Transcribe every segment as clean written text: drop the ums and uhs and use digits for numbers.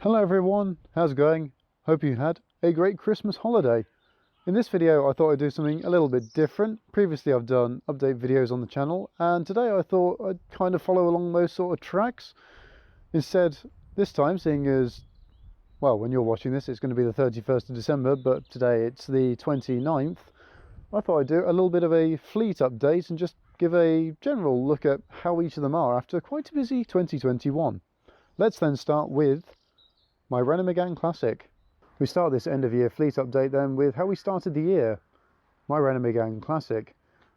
Hello everyone, how's it going? Hope you had a great Christmas holiday. In this video I thought I'd do something a little bit different. Previously I've done update videos on the channel, and today I thought I'd kind of follow along those sort of tracks. Instead, this time, seeing as, well, when you're watching this it's going to be the 31st of December, but today it's the 29th, I thought I'd do a little bit of a fleet update and just give a general look at how each of them are after quite a busy 2021. Let's then start with my Renault Megane Classic. We start this end of year fleet update then with how we started the year. My Renault Megane Classic.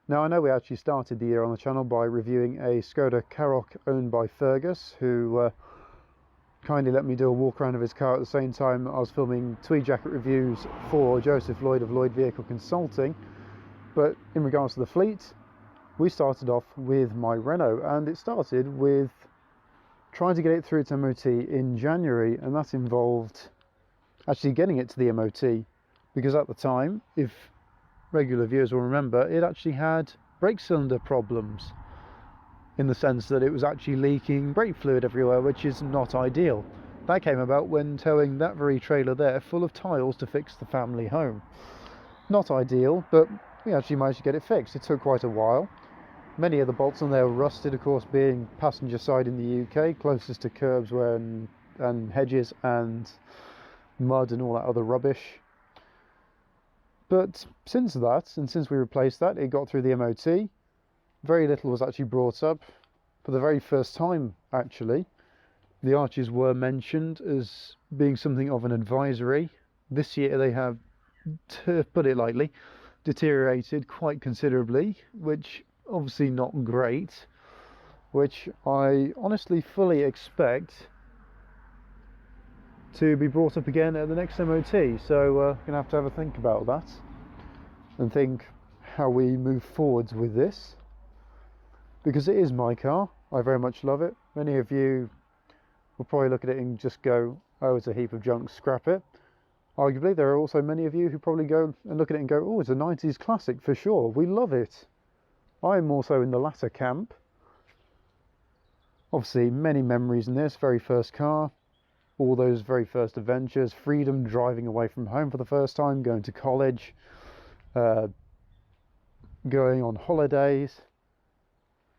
Now I know we actually started the year on the channel by reviewing a Skoda Karoq owned by Fergus, who kindly let me do a walk around of his car at the same time I was filming tweed jacket reviews for Joseph Lloyd of Lloyd Vehicle Consulting. But in regards to the fleet, we started off with my Renault, and it started with trying to get it through its MOT in January, and that involved actually getting it to the MOT, because at the time, if regular viewers will remember, it actually had brake cylinder problems, in the sense that it was actually leaking brake fluid everywhere, which is not ideal. That came about when towing that very trailer there full of tiles to fix the family home. Not ideal, but we actually managed to get it fixed. It took quite a while. Many of the bolts on there were rusted, of course, being passenger side in the UK, closest to curbs and hedges and mud and all that other rubbish. But since that, and since we replaced that, it got through the MOT. Very little was actually brought up. For the very first time, actually, the arches were mentioned as being something of an advisory. This year they have, to put it lightly, deteriorated quite considerably, which obviously not great, which I honestly fully expect to be brought up again at the next MOT. So gonna have to have a think about that and think how we move forwards with this, because it is my car. I very much love it. Many of you will probably look at it and just go, oh, it's a heap of junk, scrap it. Arguably there are also many of you who probably go and look at it and go, oh, it's a 90s classic for sure, we love it. I'm also in the latter camp. Obviously many memories in this. Very first car, all those very first adventures, freedom, driving away from home for the first time, going to college, going on holidays,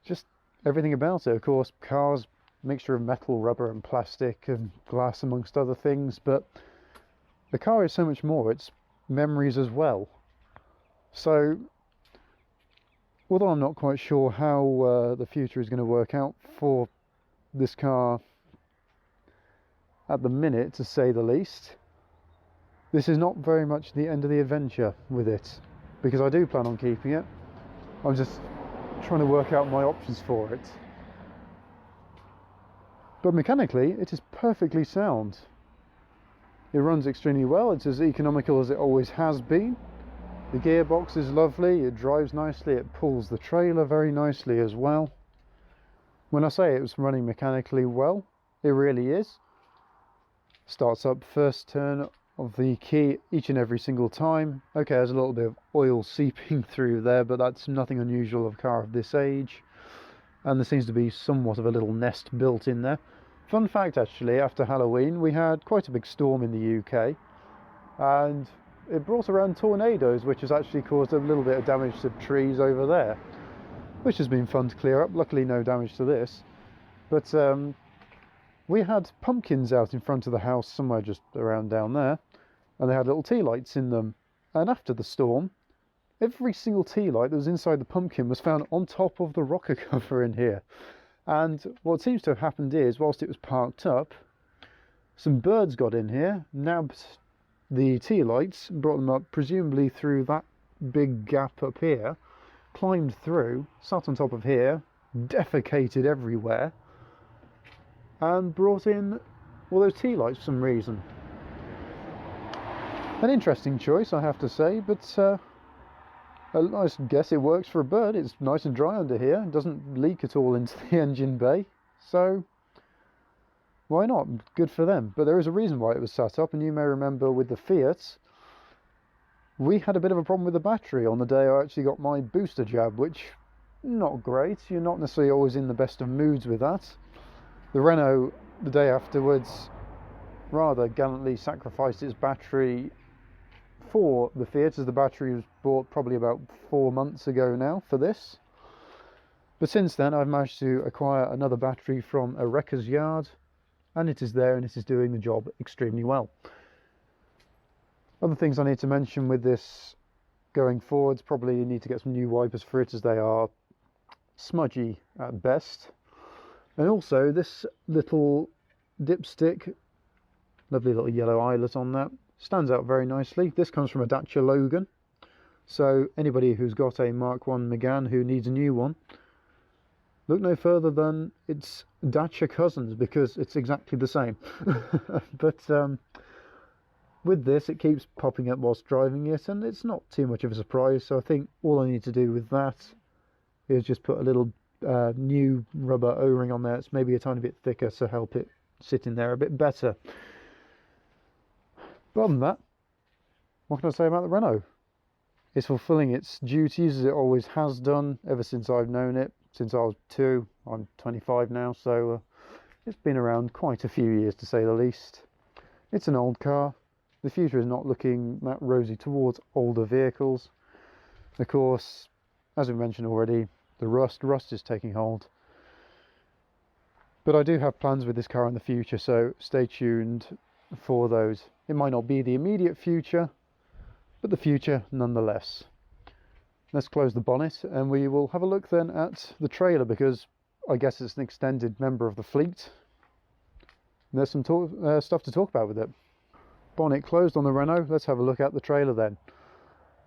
just everything about it. Of course, cars, mixture of metal, rubber and plastic and glass amongst other things, but the car is so much more. It's memories as well. So although I'm not quite sure how the future is going to work out for this car at the minute, to say the least, this is not very much the end of the adventure with it, because I do plan on keeping it. I'm just trying to work out my options for it. But mechanically, it is perfectly sound. It runs extremely well. It's as economical as it always has been. The gearbox is lovely, it drives nicely, it pulls the trailer very nicely as well. When I say it was running mechanically well, it really is. Starts up first turn of the key each and every single time. Okay, there's a little bit of oil seeping through there, but that's nothing unusual of a car of this age. And there seems to be somewhat of a little nest built in there. Fun fact actually, after Halloween we had quite a big storm in the UK, and it brought around tornadoes, which has actually caused a little bit of damage to trees over there, which has been fun to clear up. Luckily no damage to this, but we had pumpkins out in front of the house somewhere just around down there, and they had little tea lights in them, and after the storm every single tea light that was inside the pumpkin was found on top of the rocker cover in here. And what seems to have happened is, whilst it was parked up, some birds got in here, nabbed the tea lights, brought them up presumably through that big gap up here, climbed through, sat on top of here, defecated everywhere, and brought in all those tea lights for some reason. An interesting choice, I have to say, but I guess it works for a bird. It's nice and dry under here, it doesn't leak at all into the engine bay, so why not? Good for them. But there is a reason why it was set up, and you may remember with the Fiat, we had a bit of a problem with the battery on the day I actually got my booster jab, which, not great. You're not necessarily always in the best of moods with that. The Renault, the day afterwards, rather gallantly sacrificed its battery for the Fiat, as the battery was bought probably about 4 months ago now for this. But since then I've managed to acquire another battery from a wrecker's yard, and it is there and it is doing the job extremely well. Other things I need to mention with this going forwards, probably need to get some new wipers for it, as they are smudgy at best. And also this little dipstick, lovely little yellow eyelet on that, stands out very nicely. This comes from a Dacia Logan, so anybody who's got a Mark 1 Megane who needs a new one, look no further than its Dacia cousins, because it's exactly the same. But with this, it keeps popping up whilst driving it, and it's not too much of a surprise. So I think all I need to do with that is just put a little new rubber O-ring on there. It's maybe a tiny bit thicker to help it sit in there a bit better. But other than that, what can I say about the Renault? It's fulfilling its duties as it always has done ever since I've known it, since I was 2. I'm 25 now, so it's been around quite a few years to say the least. It's an old car. The future is not looking that rosy towards older vehicles. Of course, as we mentioned already, the rust is taking hold. But I do have plans with this car in the future, so stay tuned for those. It might not be the immediate future, but the future nonetheless. Let's close the bonnet and we will have a look then at the trailer, because I guess it's an extended member of the fleet. There's some stuff to talk about with it. Bonnet closed on the Renault. Let's have a look at the trailer then.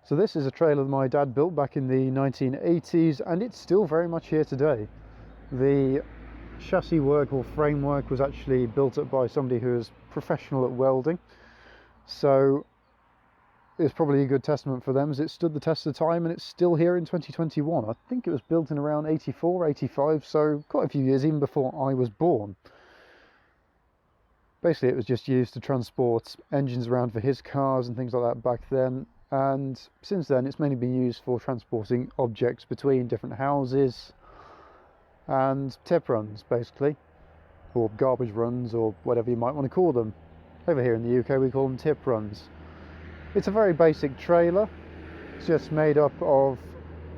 So this is a trailer that my dad built back in the 1980s, and it's still very much here today. The chassis work or framework was actually built up by somebody who is professional at welding, so it's probably a good testament for them, as it stood the test of time and it's still here in 2021. I think it was built in around 84, 85, so quite a few years even before I was born. Basically it was just used to transport engines around for his cars and things like that back then, and since then it's mainly been used for transporting objects between different houses and tip runs, basically, or garbage runs, or whatever you might want to call them. Over here in the UK we call them tip runs. It's a very basic trailer. It's just made up of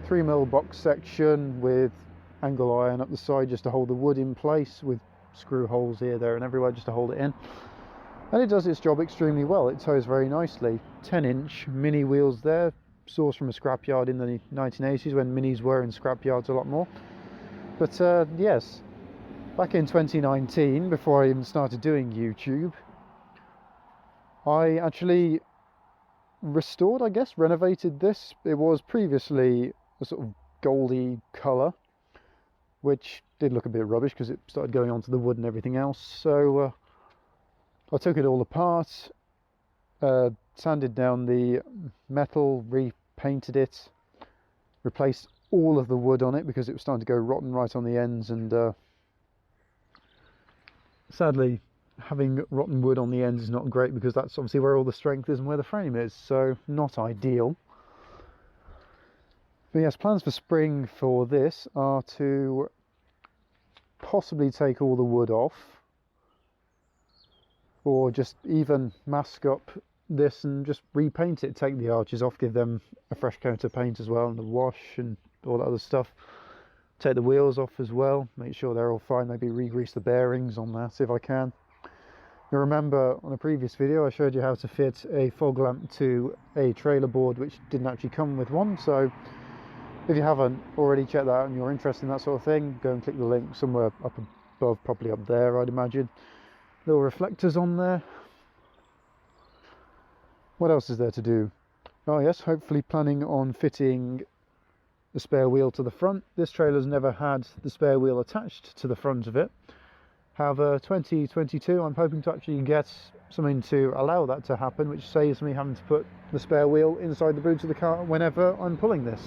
3mm box section with angle iron up the side just to hold the wood in place, with screw holes here, there and everywhere just to hold it in. And it does its job extremely well. It tows very nicely. 10-inch mini wheels there, sourced from a scrapyard in the 1980s, when minis were in scrapyards a lot more. But yes, back in 2019, before I even started doing YouTube, I actually restored, I guess, renovated this. It was previously a sort of goldy colour, which did look a bit rubbish because it started going onto the wood and everything else. So I took it all apart, sanded down the metal, repainted it, replaced all of the wood on it because it was starting to go rotten right on the ends, and sadly having rotten wood on the ends is not great, because that's obviously where all the strength is and where the frame is, so not ideal. But yes, plans for spring for this are to possibly take all the wood off, or just even mask up this and just repaint it, take the arches off, give them a fresh coat of paint as well, and a wash and all that other stuff. Take the wheels off as well, make sure they're all fine, maybe re-grease the bearings on that if I can. You remember on a previous video I showed you how to fit a fog lamp to a trailer board which didn't actually come with one, so if you haven't already checked that out and you're interested in that sort of thing, go and click the link somewhere up above, probably up there I'd imagine. Little reflectors on there. What else is there to do? Oh yes, hopefully planning on fitting the spare wheel to the front. This trailer's never had the spare wheel attached to the front of it. However, 2022 I'm hoping to actually get something to allow that to happen, which saves me having to put the spare wheel inside the boot of the car whenever I'm pulling this.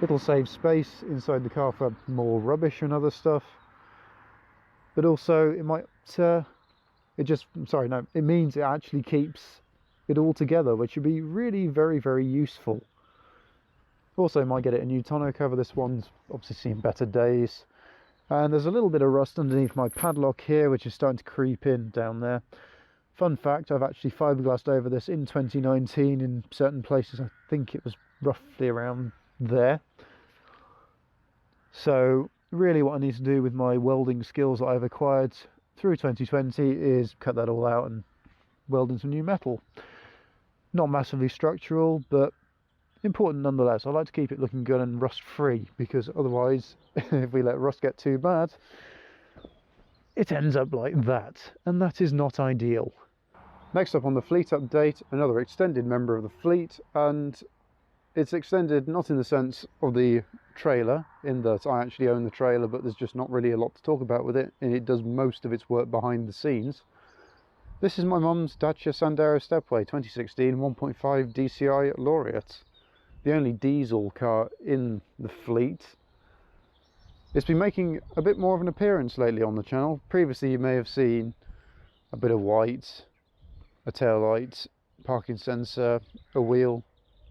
It'll save space inside the car for more rubbish and other stuff, but also it might it means it actually keeps it all together, which would be really very, very useful. Also might get it a new tonneau cover. This one's obviously seen better days, and there's a little bit of rust underneath my padlock here which is starting to creep in down there. Fun fact, I've actually fiberglassed over this in 2019 in certain places. I think it was roughly around there. So really what I need to do with my welding skills that I've acquired through 2020 is cut that all out and weld in some new metal. Not massively structural, but important nonetheless. I like to keep it looking good and rust free, because otherwise if we let rust get too bad, it ends up like that, and that is not ideal. Next up on the fleet update, another extended member of the fleet, and it's extended not in the sense of the trailer, in that I actually own the trailer, but there's just not really a lot to talk about with it, and it does most of its work behind the scenes. This is my mum's Dacia Sandero Stepway 2016 1.5 DCI Laureate, the only diesel car in the fleet. It's been making a bit more of an appearance lately on the channel. Previously you may have seen a bit of white, a tail light, parking sensor, a wheel,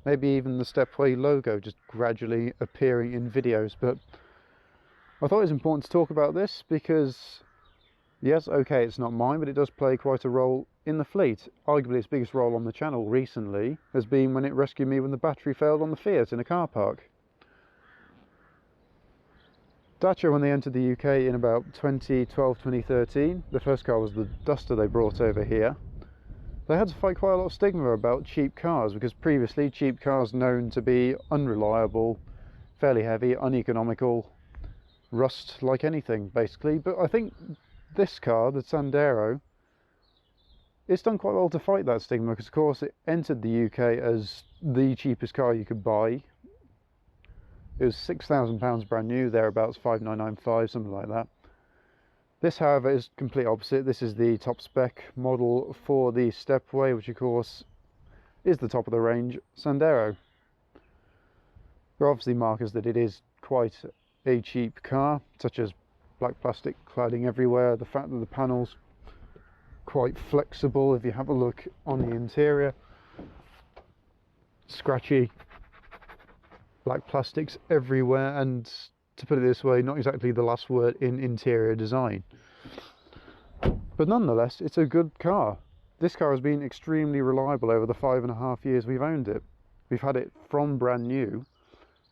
maybe even the Stepway logo just gradually appearing in videos. But I thought it was important to talk about this because, yes, okay, it's not mine, but it does play quite a role in the fleet. Arguably its biggest role on the channel recently has been when it rescued me when the battery failed on the Fiat in a car park. Dacia, when they entered the UK in about 2012, 2013, the first car was the Duster they brought over here. They had to fight quite a lot of stigma about cheap cars, because previously cheap cars known to be unreliable, fairly heavy, uneconomical, rust like anything basically. But I think this car, the Sandero, it's done quite well to fight that stigma, because of course it entered the UK as the cheapest car you could buy. It was £6,000 brand new, thereabouts, 5,995, something like that. This, however, is complete opposite. This is the top spec model for the Stepway, which of course is the top of the range Sandero. There are obviously markers that it is quite a cheap car, such as black plastic cladding everywhere, the fact that the panels quite flexible if you have a look on the interior, scratchy black plastics everywhere, and to put it this way, not exactly the last word in interior design. But nonetheless, it's a good car. This car has been extremely reliable over the 5.5 years we've owned it. We've had it from brand new,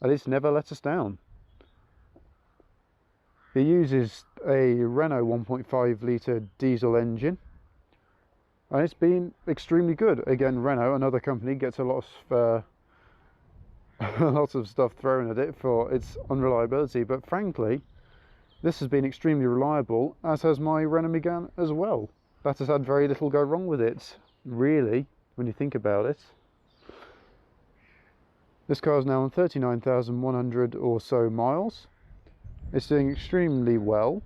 and it's never let us down. It uses a Renault 1.5 litre diesel engine, and it's been extremely good. Again, Renault, another company, gets a lot of lots of stuff thrown at it for its unreliability, but frankly this has been extremely reliable, as has my Renault Megane as well. That has had very little go wrong with it, really, when you think about it. This car is now on 39,100 or so miles. It's doing extremely well,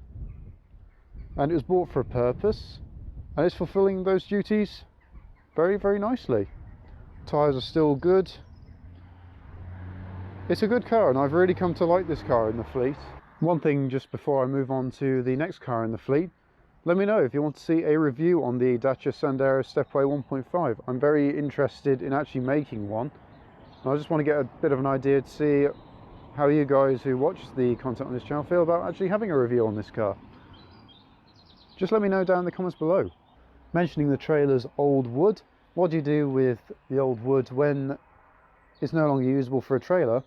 and it was bought for a purpose, and it's fulfilling those duties very, very nicely. Tyres are still good. It's a good car, and I've really come to like this car in the fleet. One thing just before I move on to the next car in the fleet, let me know if you want to see a review on the Dacia Sandero Stepway 1.5. I'm very interested in actually making one. And I just want to get a bit of an idea to see how you guys who watch the content on this channel feel about actually having a review on this car. Just let me know down in the comments below. Mentioning the trailer's old wood, what do you do with the old wood when it's no longer usable for a trailer?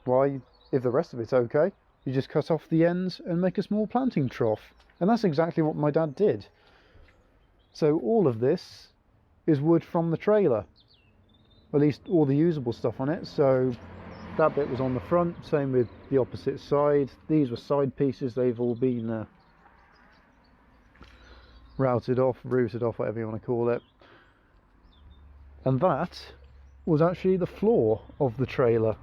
Why, if the rest of it's okay, you just cut off the ends and make a small planting trough. And that's exactly what my dad did. So all of this is wood from the trailer, at least all the usable stuff on it. So that bit was on the front, same with the opposite side. These were side pieces, they've all been rooted off, whatever you want to call it. And that was actually the floor of the trailer,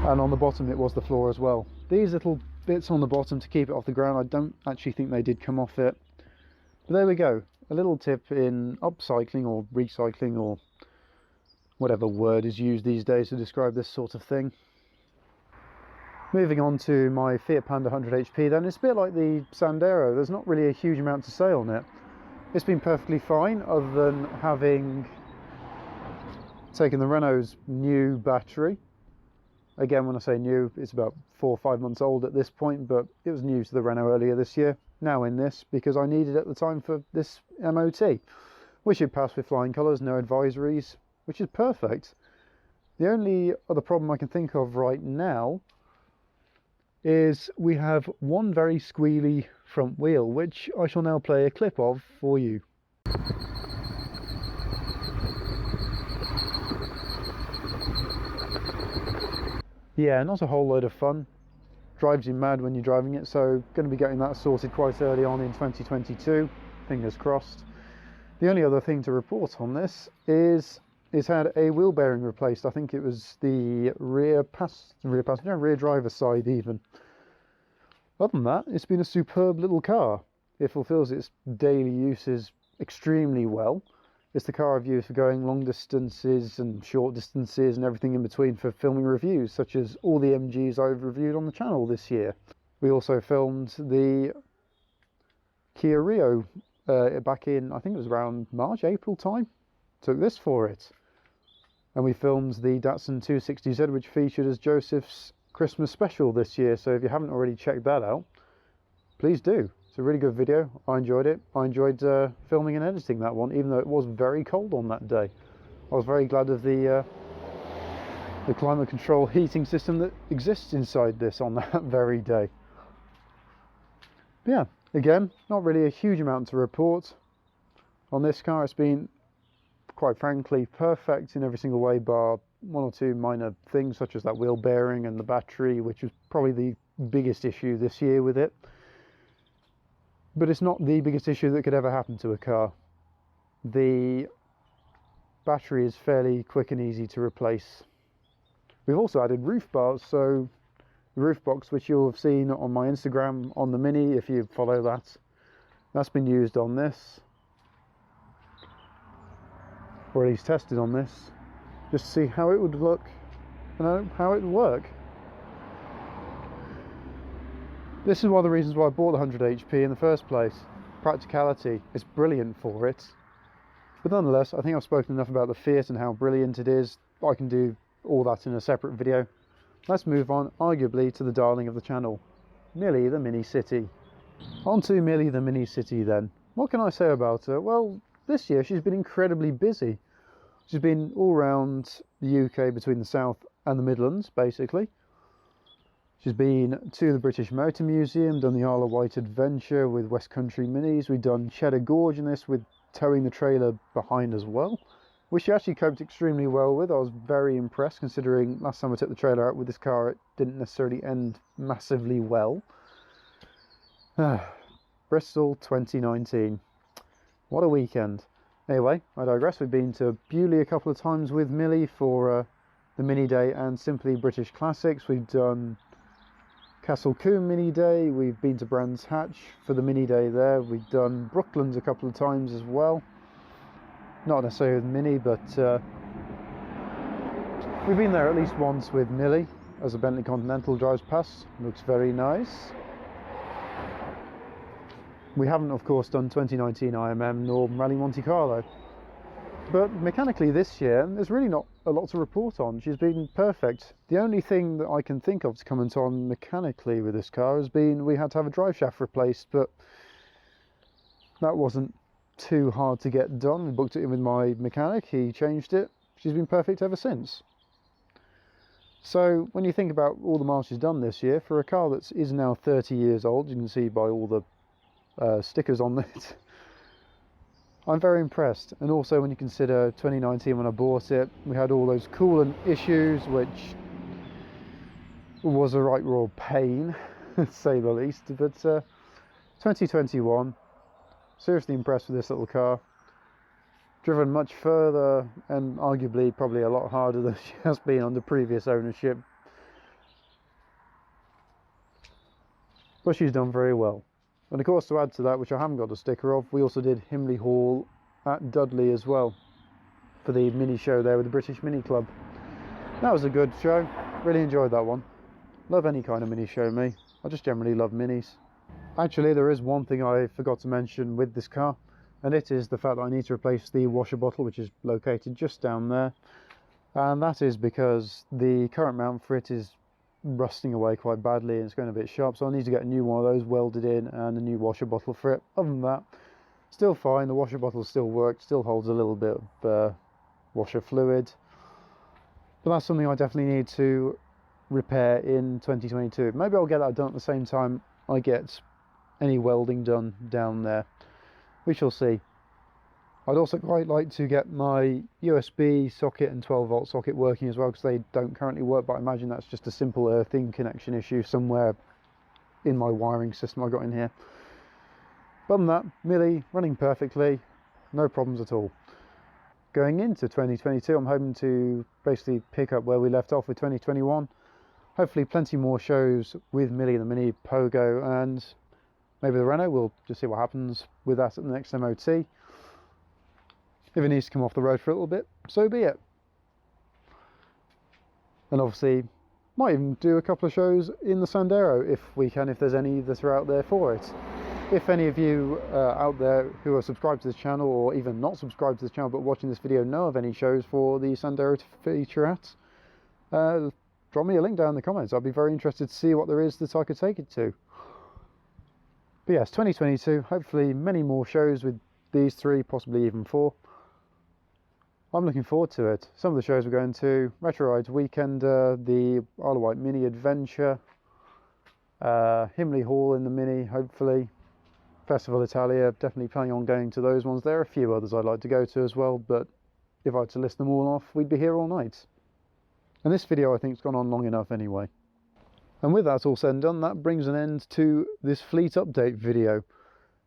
and on the bottom it was the floor as well. These little bits on the bottom to keep it off the ground, I don't actually think they did come off it, but there we go. A little tip in upcycling or recycling, or whatever word is used these days to describe this sort of thing. Moving on to my Fiat Panda 100 HP then, it's a bit like the Sandero. There's not really a huge amount to say on it. It's been perfectly fine, other than having taken the Renault's new battery Again, when I say new, it's about 4 or 5 months old at this point, but it was new to the Renault earlier this year. Now in this, because I needed it at the time for this MOT, which it passed with flying colours, no advisories, which is perfect. The only other problem I can think of right now is we have one very squealy front wheel, which I shall now play a clip of for you. Yeah, not a whole load of fun. Drives you mad when you're driving it, so going to be getting that sorted quite early on in 2022, fingers crossed. The only other thing to report on this is it's had a wheel bearing replaced. I think it was the rear driver's side even. Other than that, it's been a superb little car. It fulfills its daily uses extremely well. It's the car I've used for going long distances and short distances and everything in between for filming reviews, such as all the MGs I've reviewed on the channel this year. We also filmed the Kia Rio back in, I think it was around March, April time. Took this for it. And we filmed the Datsun 260Z, which featured as Joseph's Christmas special this year. So if you haven't already checked that out, please do. It's a really good video. I enjoyed it. I enjoyed filming and editing that one, even though it was very cold on that day. I was very glad of the climate control heating system that exists inside this on that very day. But yeah, again, not really a huge amount to report on this car. It's been, quite frankly, perfect in every single way, bar one or two minor things such as that wheel bearing and the battery, which was probably the biggest issue this year with it. But it's not the biggest issue that could ever happen to a car. The battery is fairly quick and easy to replace. We've also added roof bars, so the roof box, which you'll have seen on my Instagram on the Mini if you follow that, that's been used on this, or at least tested on this, just to see how it would look and how it would work. This is one of the reasons why I bought the 100 HP in the first place. Practicality is brilliant for it. But nonetheless, I think I've spoken enough about the Fiat and how brilliant it is. I can do all that in a separate video. Let's move on, arguably, to the darling of the channel, Millie the Mini City. On to Millie the Mini City then. What can I say about her? Well, this year she's been incredibly busy. She's been all around the UK between the South and the Midlands, basically. She's been to the British Motor Museum, done the Isle of Wight adventure with West Country Minis. We've done Cheddar Gorge in this with towing the trailer behind as well, which she actually coped extremely well with. I was very impressed, considering last time I took the trailer out with this car, it didn't necessarily end massively well. Bristol 2019. What a weekend. Anyway, I digress. We've been to Bewley a couple of times with Millie for the Mini Day and Simply British Classics. We've done Castle Combe Mini Day. We've been to Brands Hatch for the Mini Day there. We've done Brooklands a couple of times as well. Not necessarily with Mini, but we've been there at least once with Millie as a Bentley Continental drives past. Looks very nice. We haven't, of course, done 2019 IMM nor Rally Monte Carlo. But mechanically this year, there's really not a lot to report on. She's been perfect. The only thing that I can think of to comment on mechanically with this car has been we had to have a drive shaft replaced, but that wasn't too hard to get done. We booked it in with my mechanic, he changed it. She's been perfect ever since. So when you think about all the miles she's done this year, for a car that is now 30 years old, you can see by all the stickers on it, I'm very impressed. And also when you consider 2019 when I bought it, we had all those coolant issues, which was a right raw pain, to say the least. But 2021, seriously impressed with this little car. Driven much further and arguably probably a lot harder than she has been under previous ownership. But she's done very well. And of course, to add to that, which I haven't got a sticker of, we also did Himley Hall at Dudley as well for the mini show there with the British Mini Club. That was a good show. Really enjoyed that one. Love any kind of mini show, me. I just generally love minis. Actually, there is one thing I forgot to mention with this car, and it is the fact that I need to replace the washer bottle, which is located just down there. and that is because the current mount for it is rusting away quite badly and it's going a bit sharp, so I need to get a new one of those welded in and a new washer bottle for it. Other than that, still fine. The washer bottle still works, still holds a little bit of washer fluid, but that's something I definitely need to repair in 2022. Maybe I'll get that done at the same time I get any welding done down there. We shall see. I'd also quite like to get my USB socket and 12-volt socket working as well, because they don't currently work, but I imagine that's just a simple earthing connection issue somewhere in my wiring system I got in here. But other than that, Millie running perfectly, no problems at all. Going into 2022, I'm hoping to basically pick up where we left off with 2021. Hopefully plenty more shows with Millie, the Mini Pogo, and maybe the Renault. We'll just see what happens with that at the next MOT. If it needs to come off the road for a little bit, so be it. And obviously, might even do a couple of shows in the Sandero if we can, if there's any that are out there for it. If any of you out there who are subscribed to this channel, or even not subscribed to this channel but watching this video, know of any shows for the Sandero to feature at, drop me a link down in the comments. I'd be very interested to see what there is that I could take it to. But yes, 2022, hopefully many more shows with these three, possibly even 4. I'm looking forward to it. Some of the shows we're going to: Retro Rides Weekender, the Isle of Wight Mini Adventure, Himley Hall in the Mini, hopefully, Festival Italia, definitely planning on going to those ones. There are a few others I'd like to go to as well, but if I had to list them all off, we'd be here all night. And this video I think has gone on long enough anyway. And with that all said and done, that brings an end to this fleet update video.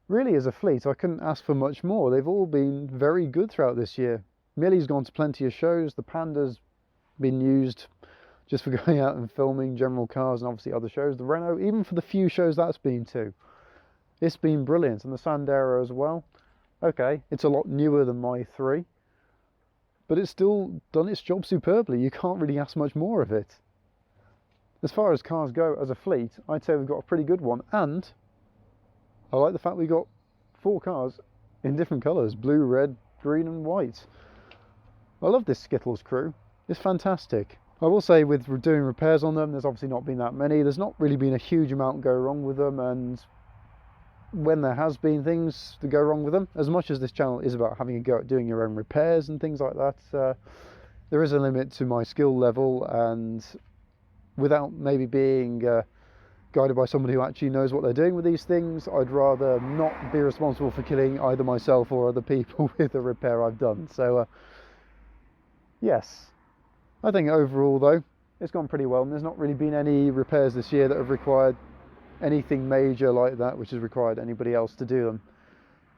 Really, as a fleet, I couldn't ask for much more. They've all been very good throughout this year. Millie's gone to plenty of shows, the Panda's been used just for going out and filming general cars and obviously other shows. The Renault, even for the few shows that's been to, it's been brilliant. And the Sandero as well. Okay, it's a lot newer than my 3, but it's still done its job superbly. You can't really ask much more of it. As far as cars go as a fleet, I'd say we've got a pretty good one, and I like the fact we got 4 cars in different colours: blue, red, green and white. I love this Skittles crew, it's fantastic. I will say, with doing repairs on them, there's obviously not been that many. There's not really been a huge amount go wrong with them, and when there has been things to go wrong with them, as much as this channel is about having a go at doing your own repairs and things like that, there is a limit to my skill level, and without maybe being guided by somebody who actually knows what they're doing with these things, I'd rather not be responsible for killing either myself or other people with the repair I've done. So yes, I think overall though it's gone pretty well, and there's not really been any repairs this year that have required anything major like that which has required anybody else to do them.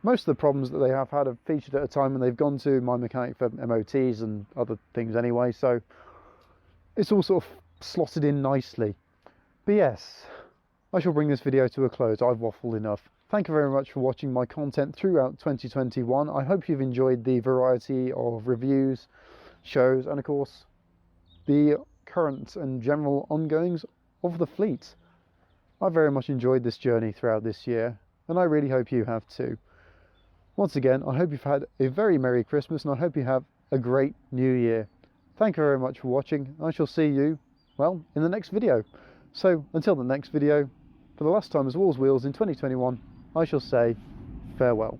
Most of the problems that they have had have featured at a time when they've gone to my mechanic for MOTs and other things anyway, so it's all sort of slotted in nicely. But yes, I shall bring this video to a close. I've waffled enough. Thank you very much for watching my content throughout 2021. I hope you've enjoyed the variety of reviews, shows, and of course the current and general ongoings of the fleet. I very much enjoyed this journey throughout this year, and I really hope you have too. Once again, I hope you've had a very Merry Christmas, and I hope you have a great New Year. Thank you very much for watching. I shall see you, well, in the next video. So until the next video, for the last time as Wulls Wheels in 2021, I shall say farewell.